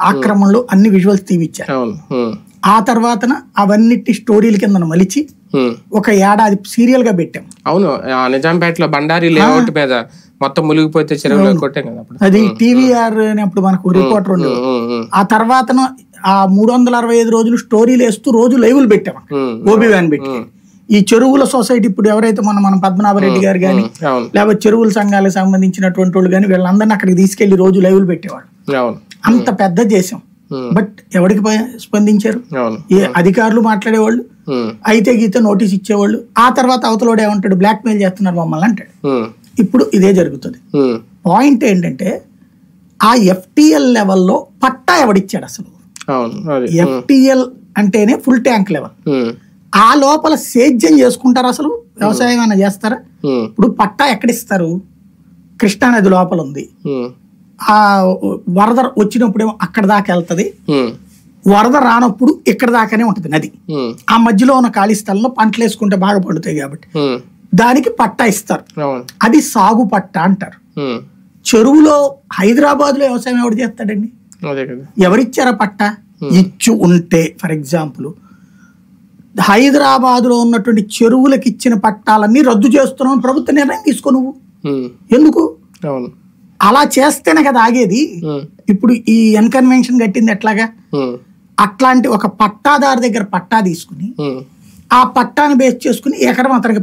ఆక్రమణలు అన్ని విజువల్స్ తీవిచ్చారు. ఆ తర్వాతన అవన్నిటి స్టోరీల కింద మలిచి ఒక ఏడాది సీరియల్ గా పెట్టాం. అవును, నిజాంపేటలో బండారి లేఅవుట్ మీద మొత్తం మునిగిపోతే చెరువులో కొట్టాం కదా. అది టీవీఆర్ అప్పుడు మనకు రిపోర్టర్ ఉండేది. ఆ తర్వాతన ఆ 365 రోజులు స్టోరీలు వేస్తూ రోజు లైవ్లు పెట్టాం. ఓబీ వ్యాన్ పెట్టి ఈ చెరువుల సొసైటీ ఇప్పుడు ఎవరైతే మన పద్మనాభరెడ్డి గారు కానీ లేకపోతే చెరువుల సంఘాలకు సంబంధించినటువంటి వాళ్ళు కానీ వీళ్ళందరినీ అక్కడికి తీసుకెళ్లి రోజు లైవ్లు పెట్టేవాళ్ళు. అంత పెద్ద చేసాం. బట్ ఎవరికి స్పందించారు? ఏ అధికారులు మాట్లాడేవాళ్ళు, అయితే గీత నోటీస్ ఇచ్చేవాళ్ళు. ఆ తర్వాత అవతలోడు ఏమంటాడు, బ్లాక్ మెయిల్ చేస్తున్నారు మమ్మల్ని అంటాడు. ఇప్పుడు ఇదే జరుగుతుంది. పాయింట్ ఏంటంటే ఆ ఎఫ్టిఎల్ లెవెల్లో పట్టా ఎవడిచ్చాడు అసలు? ఎఫ్టిఎల్ అంటేనే ఫుల్ ట్యాంక్ లెవెల్. ఆ లోపల సేద్యం చేసుకుంటారు అసలు? వ్యవసాయం అన్న చేస్తారా? ఇప్పుడు పట్టా ఎక్కడిస్తారు? కృష్ణానది లోపల ఉంది. ఆ వరద వచ్చినప్పుడేమో అక్కడ దాకా వెళ్తది, వరద రానప్పుడు ఇక్కడ దాకానే ఉంటది నది. ఆ మధ్యలో ఉన్న ఖాళీ స్థలంలో పంటలు వేసుకుంటే బాగా పండుతాయి కాబట్టి దానికి పట్టా ఇస్తారు. అది సాగు పట్టా అంటారు. చెరువులో హైదరాబాద్ లో వ్యవసాయం ఎవరు చేస్తాడండి? ఎవరిచ్చారా పట్టా? ఇచ్చు ఉంటే ఫర్ ఎగ్జాంపుల్ హైదరాబాద్ లో ఉన్నటువంటి చెరువులకు ఇచ్చిన పట్టాలన్నీ రద్దు చేస్తున్నావు ప్రభుత్వ నిర్ణయం తీసుకో. నువ్వు ఎందుకు అలా చేస్తేనే కదా ఆగేది. ఇప్పుడు ఈ ఎన్కన్వెన్షన్ కట్టింది ఎట్లాగా? అట్లాంటి ఒక పట్టాదారు దగ్గర పట్టా తీసుకుని ఆ పట్టాను బేస్ చేసుకుని ఎకరం అతనికి